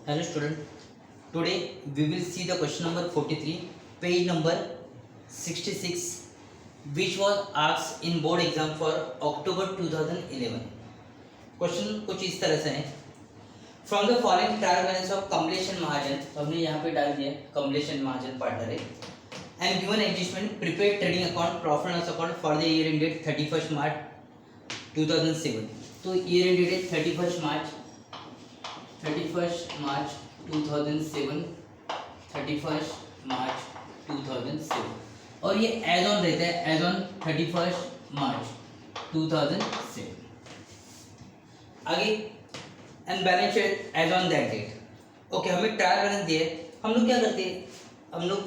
Hello student, today we will see the question number 43, page number 66, which was asked in board exam for October 2011. Question कुछ इस तरह से है, from the following trial balance of Kamleshan Mahajan, हमने यहाँ पे डाल दिया कमलेशन महाजन पार्टनर है, and given adjustment prepare trading account profit and loss account for the year ended 31st March 2007. तो ईयर एंडेड है 31st मार्च 2007, 31st मार्च 2007 और ये एज ऑन रहता है एज ऑन 31st मार्च 2007. आगे end balance sheet as on that date. Okay, हमें trial balance दिए, हम लोग क्या करते हैं, हम लोग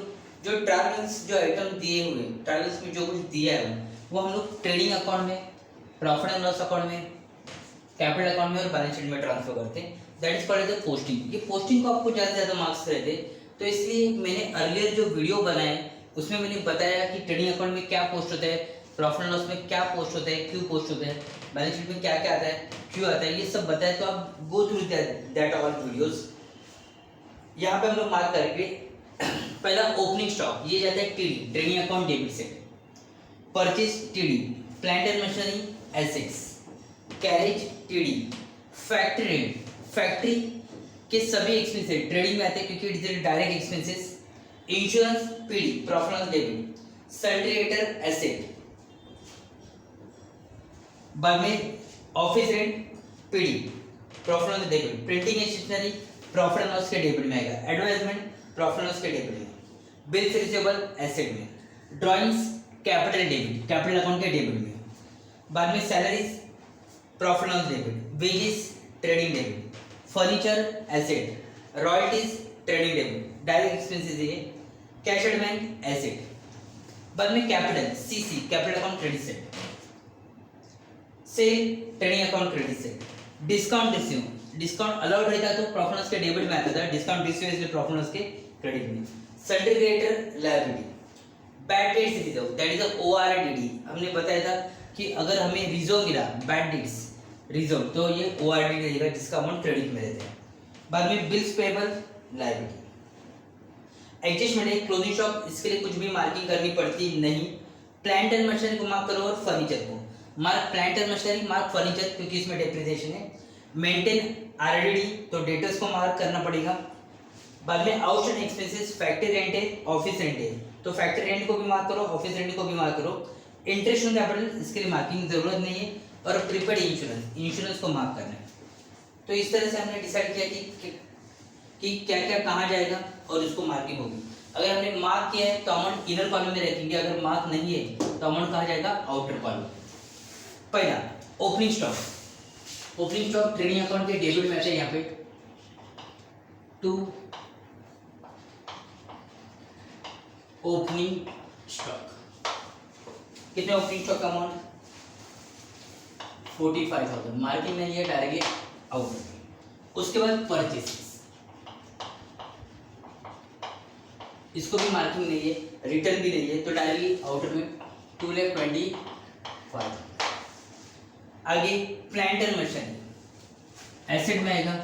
जो ट्रायल बैलेंस जो आइटम दिए हुए ट्रायल बैलेंस में जो कुछ दिया है वो हम लोग ट्रेडिंग अकाउंट में, प्रॉफिट एंड लॉस अकाउंट में, कैपिटल अकाउंट में और बैलेंस शीट में ट्रांसफर करते हैं. That is called as posting. ये पोस्टिंग को आपको ज़्यादा से ज़्यादा मार्क्स रहते, तो इसलिए मैंने अर्लियर जो वीडियो बनाए उसमें मैंने बताया कि ट्रेडिंग अकाउंट में क्या पोस्ट होता है, प्रॉफिट एंड लॉस में क्या पोस्ट होता है, क्यों पोस्ट होता है, बैलेंस शीट में क्या क्या आता है, क्यों आता है, ये सब बताया. तो आप go through that all videos. यहाँ पे हम लोग मार्क करके पहला ओपनिंग स्टॉक ये जाता है TD, trading account debit set. Purchase TD, plant and machinery assets. Carriage TD, factory rent, factory के सभी एक्सपेंसेस ट्रेडिंग में आते हैं क्योंकि it is direct expenses. Insurance PD, profit and debit. सर्टिफिकेटर एसेट. बाद में office rent PD, profit and debit. Printing and stationery profit and loss के डेबिट में आएगा. एडवर्टाइजमेंट प्रॉफिट एंड लॉस के डेबिट में. बिल्स रिसीवेबल एसेट में. Drawings capital debit, capital account के डेबिट में. बाद में salaries profit and debit. Wages trading debit. Furniture asset. Royalties trading debit, direct expenses ये. Cash advance asset. बाद में capital CC, capital account credit set. Sale trading account credit set. Discount receive, discount allowed रहता तो profit loss के debit में आता था, discount receive इसलिए प्रॉफिट लॉस के क्रेडिट में. सर्टिफिकेटर liability. Bad debts reserve, that is ORDD. हमने बताया था कि अगर हमें रिजर्व मिला बैड डेट्स रिजर्व तो ये ओआरडी रहेगा जिसका अमाउंट क्रेडिट में रहता है. बाद में बिल्स पेबल लायबिलिटी. एडजस्टमेंट है क्लोजिंग शॉप, इसके लिए कुछ भी मार्किंग करनी पड़ती नहीं. प्लांट एंड मशीनरी को मार्क करो और फर्नीचर को mark. Plant and machinery mark furniture क्योंकि इसमें डेप्रिसिएशन है. मेंटेन आरडीडी तो डेटर्स को मार्क करना पड़ेगा. बाद में आउटस्टैंडिंग एक्सपेंसेस फैक्ट्री रेंट है, ऑफिस रेंट है तो फैक्ट्री रेंट को भी मार्क करो, ऑफिस रेंट को भी मार्क करो. इंटरेस्ट ऑन कैपिटल इसके लिए मार्किंग जरूरत नहीं है. और प्रीपेड इंश्योरेंस, इंश्योरेंस को मार्क करना है. तो इस तरह से हमने डिसाइड किया कि क्या क्या कहाँ जाएगा और इसको मार्किंग होगी. अगर हमने मार्क किया है तो अमाउंट इनर कॉलम में रखेंगे, अगर मार्क नहीं है तो अमाउंट कहाँ जाएगा, आउटर कॉलम. पहला opening stock. Opening stock trading account के डेबिट में आता है यहाँ पे टू ओपनिंग स्टॉक. कितने ओपनिंग स्टॉक का अमाउंट 45,000. मार्किंग नहीं है, डायरेक्टली आउट. उसके बाद परचेसेस, इसको भी मार्किंग नहीं है, रिटर्न भी नहीं है तो डायरेक्टली आउटर में 2,25,000. आगे प्लांट एंड मशीनरी एसेट में आएगा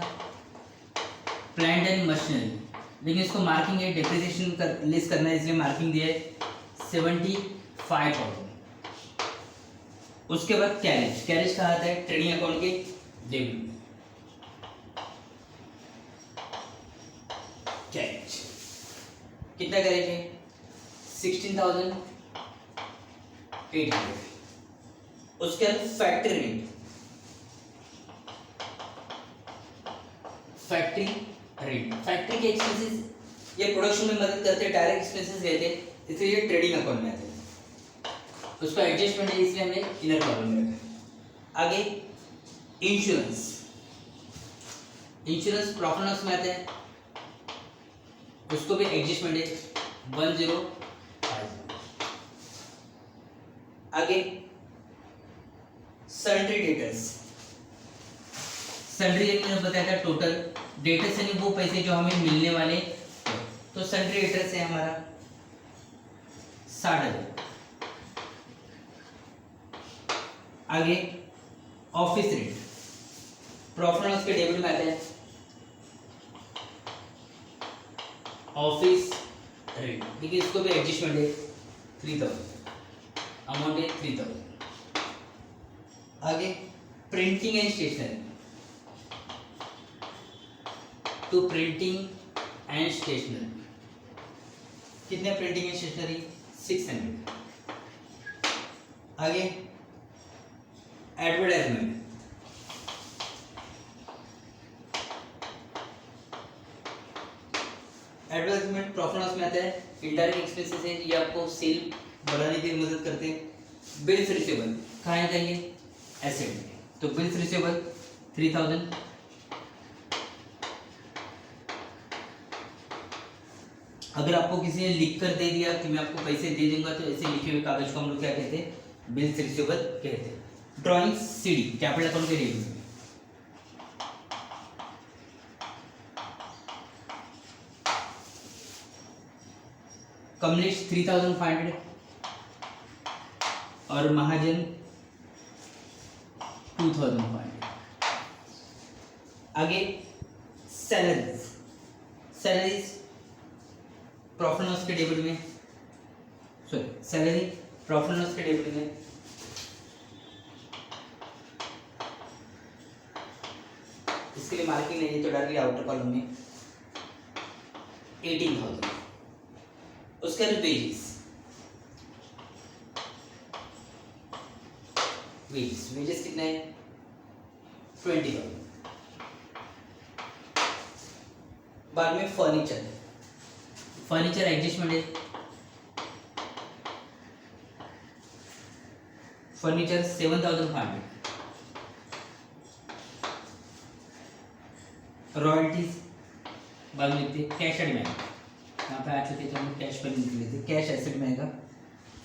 प्लांट एंड मशीनरी, लेकिन इसको मार्किंग है, डेप्रिसिएशन लेस करना है इसलिए मार्किंग दिया है 75,000. उसके बाद कैरेज. कैरेज कहा आता है ट्रेडिंग अकाउंट के डेबिट. कैरेज कितना कैरेज है 16,800. उसके बाद factory rent. Factory rent, factory के एक्सपेंसेस ये प्रोडक्शन में मदद करते हैं, डायरेक्ट एक्सपेंसेस रहते हैं इसलिए ये ट्रेडिंग अकाउंट में आते हैं. उसका एडजस्टमेंट है इसलिए हमने इनर कॉलम में रखा. आगे इंश्योरेंस. इंश्योरेंस प्रॉफिट लॉस में आता है, उसको भी एडजस्टमेंट है 10,500. आगे सन्ड्री डेटर्स. सन्ड्री मैंने बताया था टोटल डेटर्स यानी वो पैसे जो हमें मिलने वाले, तो सन्ड्री डेटर्स है हमारा 60,000. आगे ऑफिस रेट प्रॉफिट लॉस के डेबिट में आता है ऑफिस रेंट, देखिए इसको भी एडजस्टमेंट है 3000, अमाउंट है 3000। आगे printing and stationery, to printing and stationery, कितने प्रिंटिंग एंड स्टेशनरी 600। आगे एडवर्टाइजमेंट, एडवर्टाइजमेंट प्रॉफिट लॉस में आता है, इनडायरेक्ट एक्सपेंसेस है, ये आपको सेल बढ़ाने के लिए मदद करते हैं। बिल्स रिसीवेबल कहाँ जाएंगे, एसेट में, तो बिल्स रिसीवेबल 3000। अगर आपको किसी ने लिख कर दे दिया कि मैं आपको पैसे दे दूंगा, तो ऐसे लिखे हुए कागज को हम लोग क्या कहते हैं, बिल्स रिसीवेबल कहते हैं। ड्राइंग सीडी कैपिटल अकाउंट के रेवेन्यू, कमलेश 3500 और महाजन 2500। आगे सैलरीज, सैलरीज प्रॉफिट लॉस के टेबल में, सॉरी सैलरी प्रॉफिट लॉस के टेबल में इसके लिए मार्किंग नहीं है तो डायरेक्टली आउटर कॉलम में 18,000। उसके बाद वेजेस, वेजेस वेजेस कितना है 20,000। बाद में फर्नीचर, फर्नीचर एडजस्टमेंट है, फर्नीचर 7,500। रॉयल्टीज बाद में लिखते हैं, कैश एड में यहाँ पे आ चुके तो हम कैश पर लिख लेते, कैश एसेट में आएगा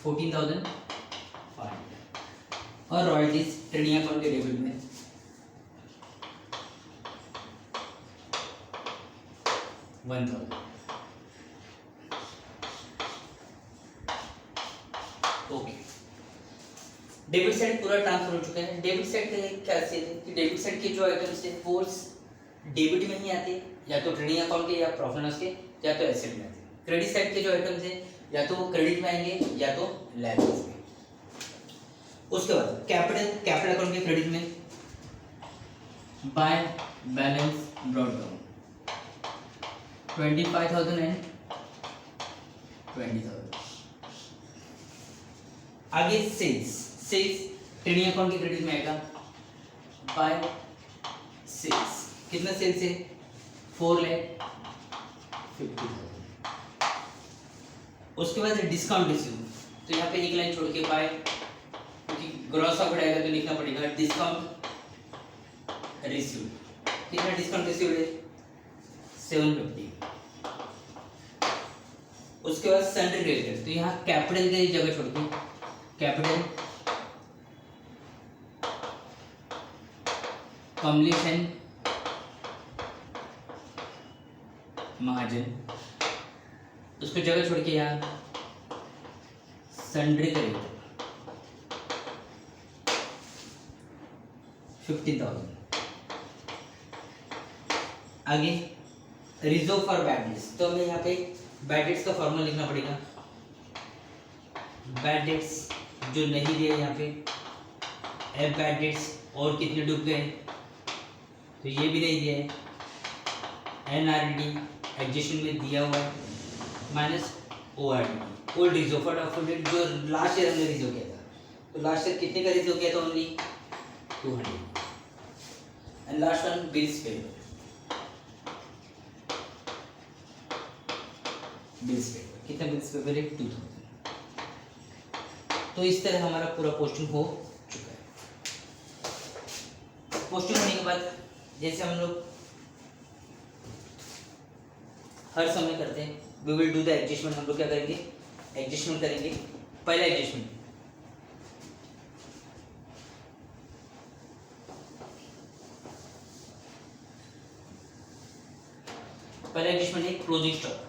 14,500। और रॉयल्टीज ट्रेडिंग अकाउंट के डेबिट में 1,000। ओके, डेबिट साइड पूरा ट्रांसफर हो चुका है। डेबिट साइड का क्या खासियत है कि डेबिट साइड के जो आइटम्स है वो डेबिट में नहीं आते, या तो ट्रेडिंग अकाउंट के, या प्रॉफिट लॉस के, या तो एसेट में आते। क्रेडिट साइड के जो आइटम्स है या तो वो क्रेडिट में आएंगे या तो लायबिलिटीज में। उसके बाद कैपिटल अकाउंट के क्रेडिट में by balance brought down 25,000 and 20,000। आगे सेल्स, सेल्स ट्रेडिंग अकाउंट के क्रेडिट में आएगा बाय सेल्स, कितना सेल्स है 4,50,000। उसके बाद डिस्काउंट रिसीव, तो यहाँ पे एक लाइन छोड़ के बाय, क्योंकि ग्रॉस ऑफ आएगा तो लिखना पड़ेगा डिस्काउंट रिसीव। कितना डिस्काउंट रिसीव है 750। उसके बाद सन्ड्री क्रेडिटर, तो यहाँ कैपिटल की जगह छोड़ के कैपिटल कमलेश एंड महाजन, उसको जगह छोड़ के यहाँ सन्ड्री क्रेडिटर 15,000। आगे रिजर्व फॉर बैड डेट्स, तो हमें यहाँ पे बैड डेट्स का फॉर्मूला लिखना पड़ेगा। बैड डेट्स जो नहीं दिए यहाँ पे, एफ बैड डेट्स और कितने डूब गए, तो ये भी नहीं दिया है। एनआरडी एडजस्टमेंट में दिया हुआ है, minus ORD old reserve for doctor debt, जो लास्ट ईयर हमने रिजर्व किया था, तो लास्ट ईयर कितने का रिजर्व किया था, only 200। And last one bills paid, bills paid कितना बिल्स पेड है 2000। तो इस तरह हमारा पूरा पोस्टिंग हो चुका है। पोस्टिंग होने के बाद जैसे हम लोग हर समय करते हैं, we will do the adjustment. हम लोग क्या करेंगे, एडजस्टमेंट करेंगे। पहला एडजस्टमेंट, पहला एडजस्टमेंट है क्लोजिंग स्टॉक।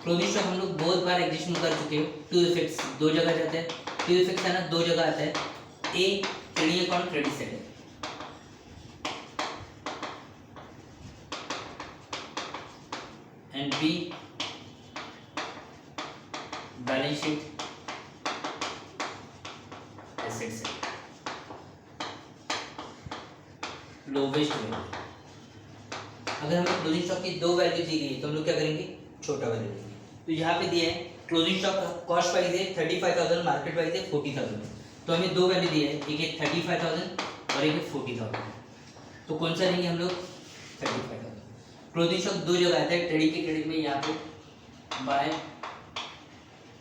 क्लोजिंग स्टॉक हम लोग बहुत बार एडजस्टमेंट कर चुके हैं। टू इफेक्ट्स दो जगह जाते हैं, टू इफेक्ट्स है ना, दो जगह आता है। A trading account credit side, and B balance sheet asset से लोवेस्ट वैल्यू। अगर हमें क्लोजिंग स्टॉक की दो वैल्यू दी गई तो हम लोग क्या करेंगे, छोटा वैल्यू लेंगे। तो यहाँ पे दिया है क्लोजिंग स्टॉक का कॉस्ट प्राइस है 35,000, मार्केट प्राइस है 40,000। तो हमें दो वैल्यू दी है, एक है 35,000 और एक है 40,000। तो कौन सा लेंगे हम लोग, 35,000। क्लोजिंग स्टॉक दो जगह आता है ट्रेडिंग के क्रेडिट में, यहाँ पे बाय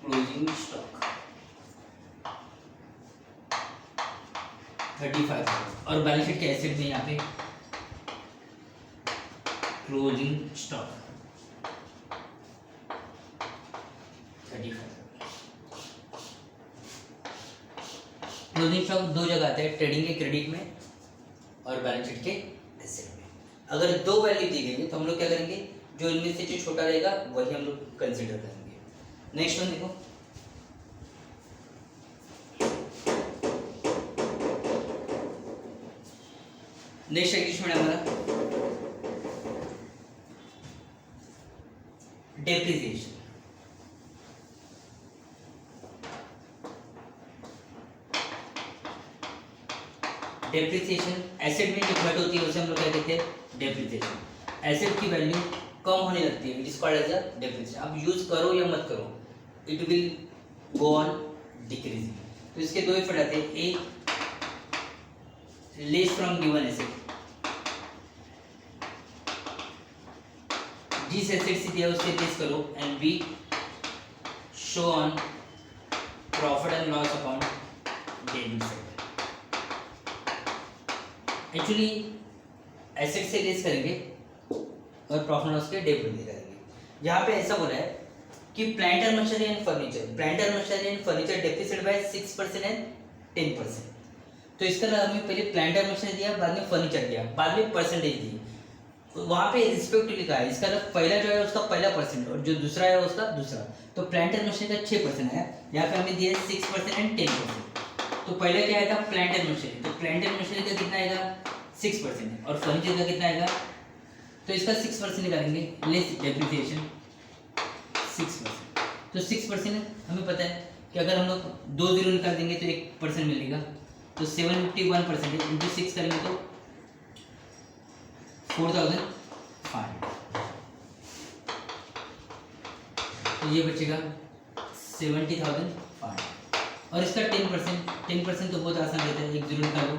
क्लोजिंग स्टॉक 35,000 और बैलेंस शीट के एसेट में यहाँ पे क्लोजिंग स्टॉक 35। क्लोजिंग स्टॉक दो जगह आता है ट्रेडिंग के क्रेडिट में और बैलेंस शीट के एसेट में। अगर दो वैल्यू दी गई है तो हम लोग क्या करेंगे, जो इनमें से जो छोटा रहेगा वही हम लोग कंसीडर करेंगे। नेक्स्ट वन देखो, नेक्स्ट एग्रीमेंट हमारा डेप्रिसिएशन। डेप्रिसिएशन एसेट में जो घट होती है उसे हम लोग क्या कहते हैं, डेप्रिसिएशन। एसेट की वैल्यू कम होने लगती है, it is called as a depreciation. आप यूज करो या मत करो, it will go on decreasing. तो इसके दो इफेक्ट आते हैं, a less from given asset, जिस एसेट से दिया उससे लेस करो, and b show on profit and loss account debit side. Actually asset से लेस करेंगे और प्रॉफिट लॉस के डेबिट में करेंगे। यहाँ पे ऐसा बोला है कि plant and machinery and furniture depreciate by 6% and 10%। तो इसका हमें पहले प्लांट एंड मशीनरी दिया, बाद में फर्नीचर दिया, बाद में परसेंटेज दी। वहाँ पे रिस्पेक्टिव लिखा है, इसका पहला जो है उसका पहला परसेंट और जो दूसरा है उसका दूसरा। तो प्लांट एंड मशीनरी का 6% है, यहाँ पे हमें दिया 6% एंड 10%। तो पहले क्या आएगा, प्लांट एंड मशीनरी। तो प्लांट एंड मशीनरी का कितना आएगा, 6% और फर्नीचर का कितना आएगा, तो इसका 6% निकालेंगे, लेस डेप्रिसिएशन 6%। तो 6% हमें पता है कि अगर हम लोग 2 जीरो निकाल देंगे तो 1% मिलेगा। तो 751% इंटू 6 करेंगे तो 4,500। तो ये बचेगा 70,500 और इसका 10% तो बहुत आसान रहता है, एक जीरो निकालो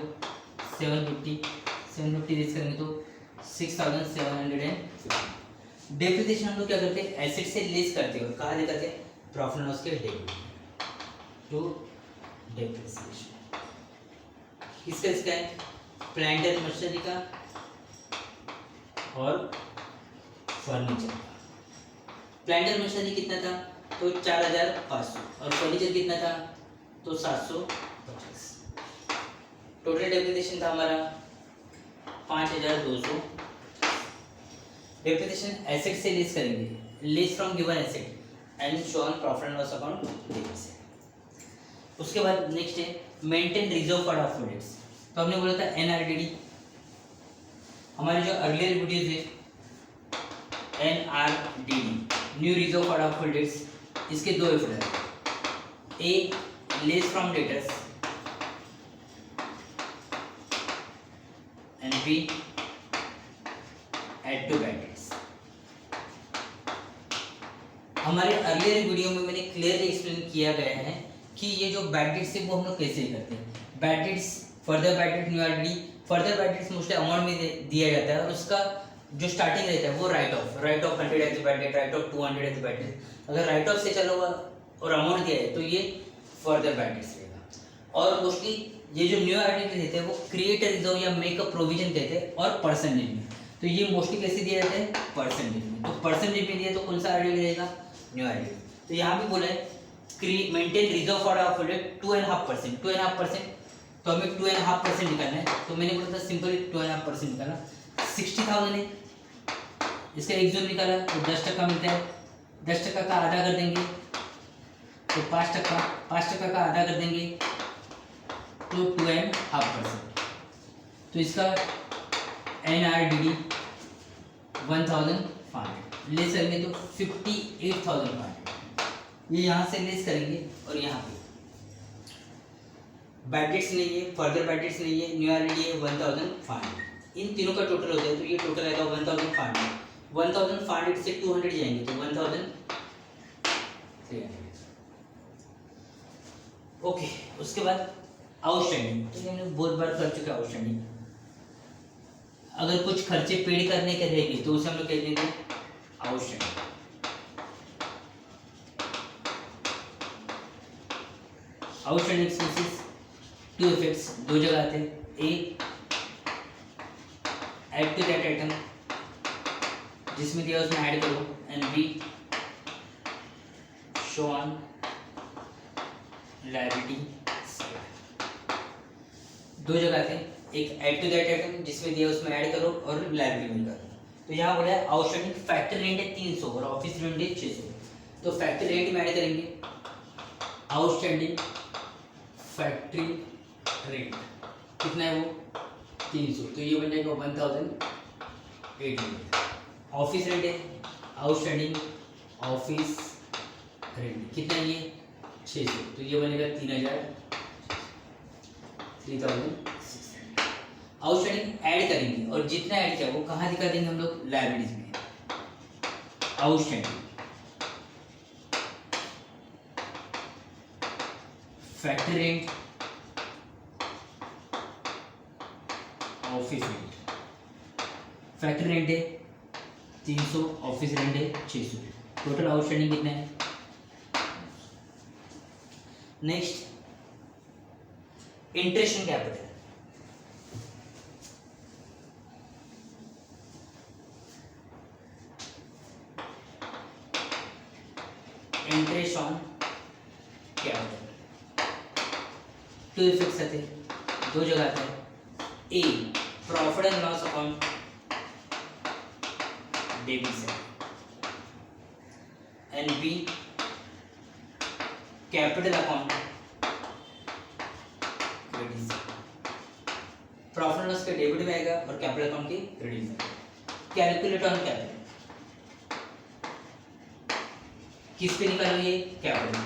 750 रेस करेंगे तो 6,750। डेप्रिसिएशन हम लोग क्या करते हैं, एसेट से लेस करते हैं और कहाँ ले करते हैं, प्रॉफिट एंड लॉस के डेबिट। तो डेप्रिसिएशन इसका है प्लांट एंड मशीनरी का और फर्नीचर का। प्लांट एंड मशीनरी कितना था, तो 4,500 और फर्नीचर कितना था, तो 750। टोटल डेप्रिसिएशन था हमारा 5,200। डेप्रिसिएशन एसेट से लेस करेंगे, less from given asset and show on profit and loss account debit से। उसके बाद नेक्स्ट है maintain reserve for of debts. तो हमने बोला था एनआरडीडी, हमारे जो अर्लियर वीडियोज है NRDD new reserve for of debts, इसके दो इफेक्ट है, A less from debtors and B add to bad debts. हमारे अर्लियर वीडियो में मैंने क्लियरली एक्सप्लेन किया गया है कि ये जो बैड डेट्स है वो हम लोग कैसे करते हैं। Bad debts, further bad debt, new RD. Further bad debts mostly amount में दिया जाता है और उसका जो स्टार्टिंग रहता है वो write off 100 as bad debt, write off 200 as bad debt. अगर राइट ऑफ से चला हुआ और अमाउंट दिया है तो ये फर्दर बैड डेट्स रहेगा। और मोस्टली ये जो न्यू आरडी रहते हैं वो क्रिएट अ रिजर्व या मेक अ प्रोविजन कहते हैं और परसेंटेज में। तो ये मोस्टली कैसे दिया जाता है, परसेंटेज में। तो परसेंटेज में दिया तो कौन सा आरडी रहेगा, न्यू आरडी। तो यहाँ भी बोला है maintain reserve for of debt 2.5%। 2.5% तो हमें 2.5% निकालना है। तो मैंने बोला था सिंपली 2.5% निकाला, 60,000 है, इसका एक जोन निकाला तो 10% मिलता है। 10% का आधा कर देंगे तो 5% का आधा कर देंगे तो 2.5%। तो इसका NRDD 1,500। लेस करेंगे तो 58,500, ये यहाँ से लेस करेंगे और यहाँ पे बैड डेट्स नहीं है, फर्दर बैड डेट्स नहीं है, न्यू आरडी है 1,500, इन तीनों का टोटल होता है तो ये टोटल आएगा 1,500। 1,500 से 200 जाएंगे तो 1,300। ओके, उसके बाद आउटस्टैंडिंग, तो ये हमने बहुत बार कर चुके हैं आउटस्टैंडिंग। अगर कुछ खर्चे पेड करने के रहेंगे तो उसे हम लोग कह देंगे outstanding. Outstanding expenses two effects, दो जगह आते हैं, a add to that item जिसमें दिया उसमें ऐड करो, and b show on liability side. दो जगह आते हैं, एक ऐड टू दैट आइटम जिसमें दिया उसमें ऐड करो और लायबिलिटी में करो। तो यहाँ बोला है आउटस्टैंडिंग फैक्ट्री रेंट है 300 और ऑफिस रेंट है 600, तो फैक्ट्री रेंट में ऐड करेंगे आउटस्टैंडिंग फैक्ट्री रेंट कितना है वो 300, तो ये बन जाएगा 1,800। ऑफिस रेंट है आउटस्टैंडिंग ऑफिस रेंट कितना है ये 600, तो ये बनेगा 3,600। आउटस्टैंडिंग ऐड करेंगे और जितना ऐड किया वो कहाँ दिखा देंगे हम लोग लायबिलिटीज में। Outstanding factory rent office rent, factory rent है 300, ऑफिस रेंट है 600, टोटल आउटस्टैंडिंग कितना है। Next interest and capital, interest on capital two effects आते हैं, दो जगह आते हैं, A profit and loss account debit side and B capital account credit side. Profit and loss के डेबिट में आएगा और कैपिटल अकाउंट के क्रेडिट में। कैलकुलेट ऑन कैपिटल किस पे निकालो ये कैपिटल।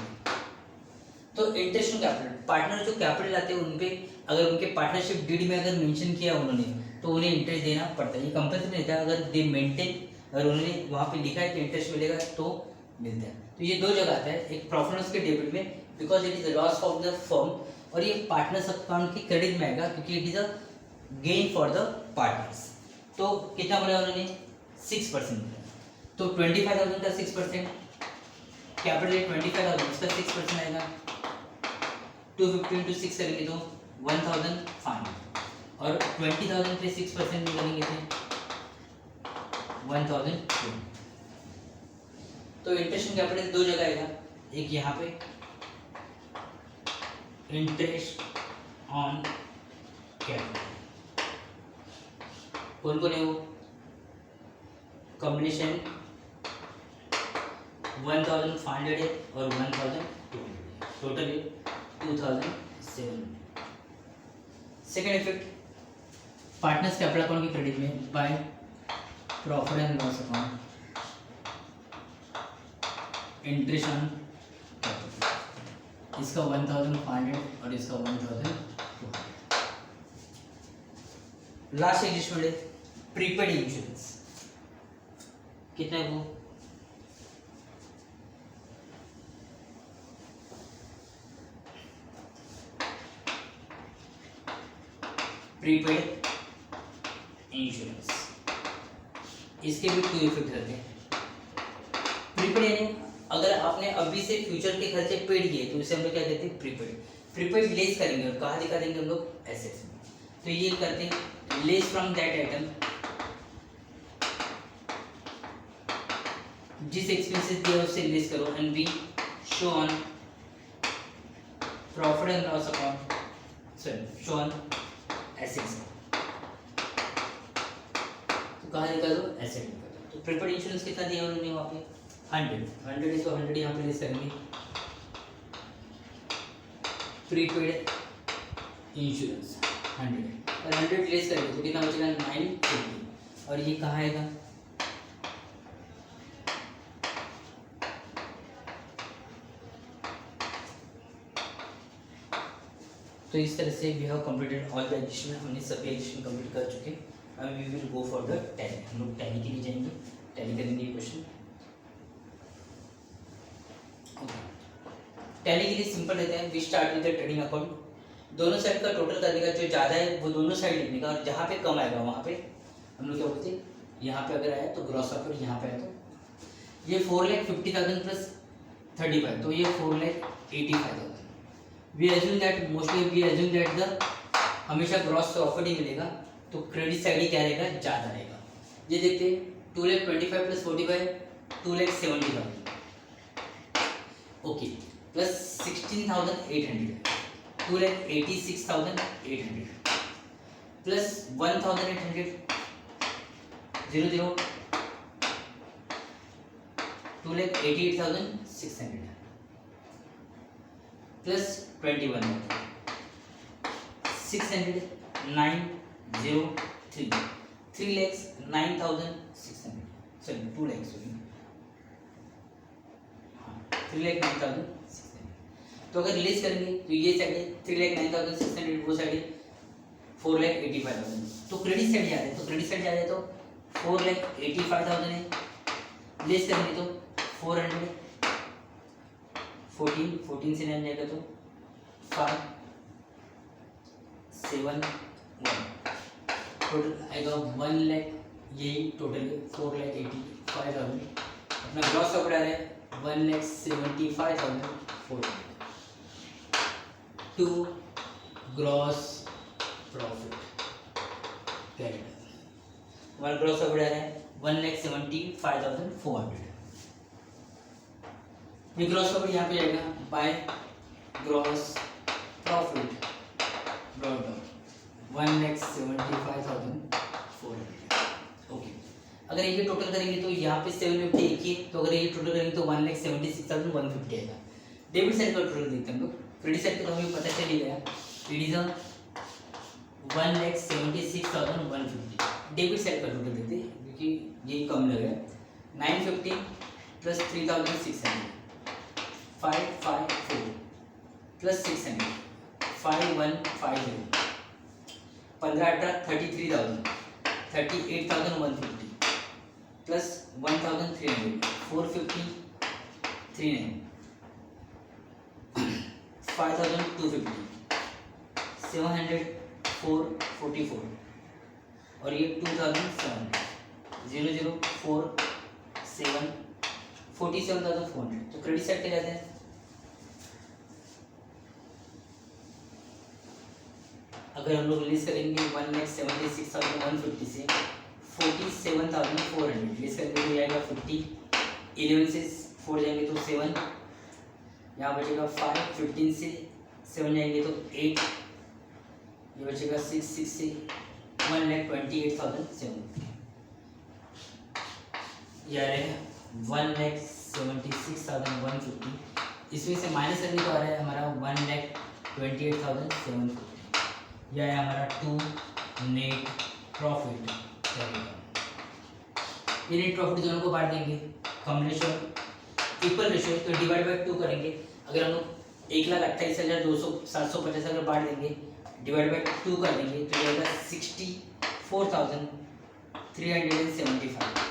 तो इंटरेस्ट ऑन कैपिटल, पार्टनर जो कैपिटल लाते हैं उन पे अगर उनके पार्टनरशिप डीड में अगर मेंशन किया उन्होंने तो उन्हें इंटरेस्ट देना पड़ता है, ये कंपल्सरी नहीं था। अगर दे मेंटेन, अगर उन्होंने वहाँ पे लिखा है कि इंटरेस्ट मिलेगा तो मिलता है। तो ये दो जगह आता है, एक प्रॉफिट के डेबिट में because it is the loss for the firm, और ये पार्टनर्स अकाउंट की क्रेडिट में आएगा क्योंकि it is a gain for the partners. तो कितना बोला उन्होंने 6%, तो 25,000 का 6%, कैपिटल 25,000 इसका 6% आएगा, 250 into 6 करेंगे तो 1,500 और 20,000 पे 6% निकालेंगे तो 1,002। तो इंटरेस्ट ऑन कैपिटल दो जगह आएगा, एक यहाँ पे इंटरेस्ट ऑन कैपिटल, कौन कौन है वो, कॉम्बिनेशन 1,500 है और 1,200, total 2,700। Second effect partners capital account की क्रेडिट में by profit and loss account interest on capital, इसका 1,500 और इसका 1,200। लास्ट एडजस्टमेंट है प्रीपेड इंश्योरेंस, कितना है वो, प्रीपेड इंश्योरेंस, इसके भी टू इफेक्ट रहते हैं। प्रीपेड यानी अगर आपने अभी से फ्यूचर के खर्चे पेड किए तो इसे हम लोग क्या कहते हैं प्रीपेड। प्रीपेड लेस करेंगे और कहाँ दिखा देंगे हम लोग एसेट्स में, तो ये करते हैं लेस फ्रॉम दैट आइटम जिस एक्सपेंसेस दिया उससे लेस करो, and b show on profit and loss account, sorry show on assets, तो कहाँ निकाल दो एसेट निकाल दो। तो प्रीपेड इंश्योरेंस कितना दिया उन्होंने वहाँ पे 100 है, तो 100 यहाँ पे लेस करेंगे, प्रीपेड इंश्योरेंस 100 और 100 लेस करेंगे तो कितना बचेगा 950, और ये कहाँ आएगा तो इस तरह से we have completed all the addition, हमने सभी एडिशन कंप्लीट कर चुके। अब we will go for the tally, हम लोग टैली के लिए जाएंगे, टैली करेंगे क्वेश्चन। टैली के लिए सिंपल रहता है, we start with the trading account. दोनों साइड का टोटल करने का, जो ज़्यादा है वो दोनों साइड लिखने का, और जहाँ पे कम आएगा वहाँ पे हम लोग क्या बोलते हैं, यहाँ पे अगर आया तो ग्रॉस प्रॉफिट, यहाँ पे आया तो ये 4,50,000 प्लस 35, तो ये 4,85,000। We assume that, mostly we assume that the हमेशा ग्रॉस प्रॉफिट ही मिलेगा, तो क्रेडिट साइड ही क्या रहेगा, ज़्यादा रहेगा। ये देखते हैं 2,25,000 plus 45, 2,70,000 okay, plus 16,800, 2,86,800 plus 1,800 00 2,88,600 plus 21 600 903 3,09,600, sorry 2 lakh, sorry 3,09,600। तो अगर रिलीज करेंगे तो ये साइड है 3,09,600, वो साइड है 4,85,000। तो क्रेडिट साइड जा रहे हैं, तो क्रेडिट साइड जा रहे हैं तो 4,85,000 है, लेस करेंगे तो 400, 14 से 9 जाएगा तो 5 7 1, टोटल आएगा 1 लाख, यही टोटल 4,85,000। अपना ग्रॉस प्रॉफिट आ रहा है 1,75,400 टू ग्रॉस प्रॉफिट कैपिटल। हमारा ग्रॉस प्रॉफिट आ रहा है 1,75,400। ये ग्रॉस प्रॉफिट यहाँ पे जाएगा by gross profit brought down 1,75,400। Okay, अगर ये टोटल करेंगे तो यहाँ पे 750 एक ही, तो अगर ये टोटल करेंगे तो 1,76,150 आएगा। डेबिट साइड का टोटल देखते हैं हम लोग। क्रेडिट साइड का तो हमें पता चल ही गया, इट इज 1,76,150। डेबिट साइड का टोटल देखते हैं क्योंकि ये कम लग रहा है। 950 प्लस 3,600 554 प्लस 600 5150 15-18 33,000 38,150 प्लस 1,300 450 39 5,250 700 444 और ये 2,700 0,047 47,400। तो क्रेडिट साइड पे जाते हैं। अगर हम लोग रिलीज करेंगे 1,76,150 से 47,400 रिलीज करेंगे तो आएगा 50, 11 से 4 जाएंगे तो 7, यहाँ बचेगा 5, 15 से 7 जाएंगे तो 8, ये बचेगा 6 से 1,28,700। ये आ रहा है 1,76,150। इसमें से माइनस करने को आ रहा है हमारा 1,28,750। यह है हमारा 2 नेट प्रॉफिट। ये नेट प्रॉफिट दोनों को बांट देंगे, कॉम्बिनेशन इक्वल रेशियो, तो डिवाइड बाय 2 करेंगे। अगर हम लोग 1,28,200 अगर बांट देंगे, डिवाइड बाय 2 कर देंगे तो ये आएगा 64,375।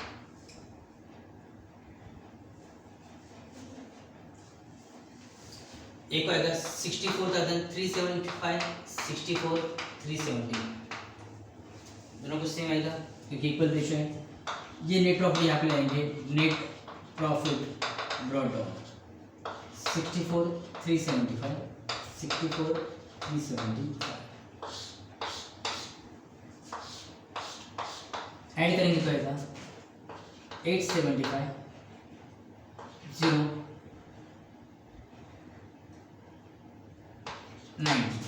एक आएगा 64,375 64,370, दोनों को सेम आएगा क्योंकि इक्वल रेशियो है। ये नेट प्रॉफिट यहाँ पे लाएंगे, net profit brought down 64,375 64,375 add करेंगे तो आएगा 875 0 90,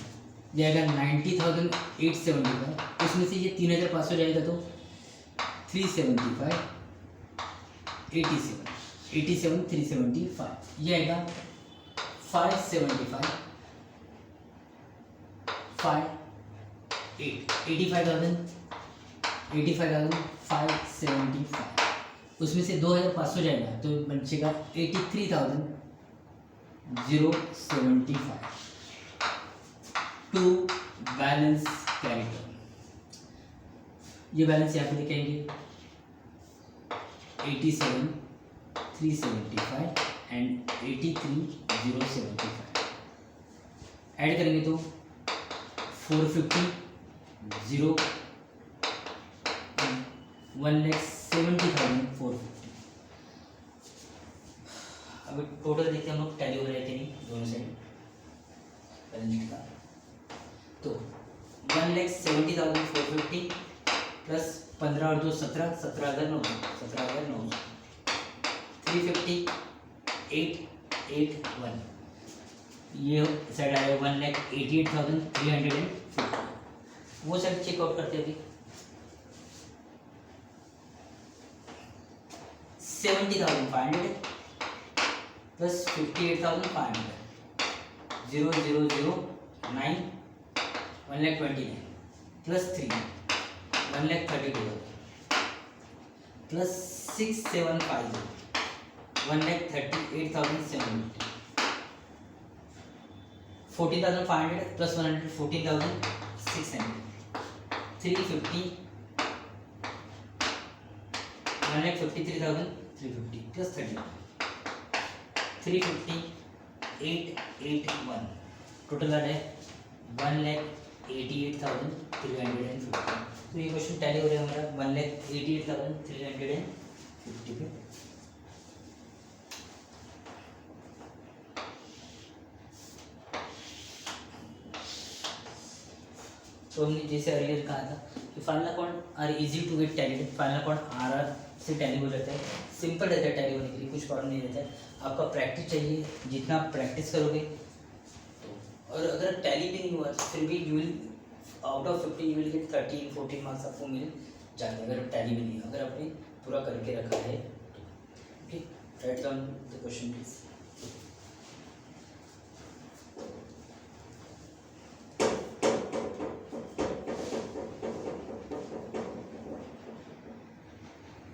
ये आएगा 90,875। उसमें से ये 3,500 जाएगा तो 375 87 375, ये आएगा 575 85,575। उसमें से 2,500 जाएगा तो बचेगा 83,075। To balance character. ये बैलेंस यहाँ पे लिखेंगे 87,375 एंड 83,075। ऐड करेंगे तो 450 0 1,70,450। अभी टोटल देखते हैं हम लोग टैली हो रहे थे नहीं दोनों साइड बैलेंस का। तो 1,70,450 प्लस 15 और 2 17, 17,900 350,881। ये साइड आया 1,88,350। वो साइड चेकआउट करते अभी 70,500 plus 58,500 0,009 1,29,000 plus 3 1,32,000 plus 6,750 1,38,750 14,500 plus 100 14,600 350 1,53,350 plus 30 350,881। Total आ रहा है 1,88,350। तो ये क्वेश्चन टैली हो रहा है हमारा 1,88,350 पे। तो हमने जैसे अर्लियर कहा था कि final account are easy to get tally. Final account are से टैली हो जाता है, सिंपल रहता है टैली होने के लिए, कुछ प्रॉब्लम नहीं रहता है। आपका प्रैक्टिस चाहिए, जितना आप प्रैक्टिस करोगे तो। और अगर टैली भी नहीं हुआ तो फिर भी you will out of 50 you will get 13-14 marks आपको मिल जाते हैं अगर टैली भी नहीं, अगर आपने पूरा करके रखा है तो। Okay, write down the question please.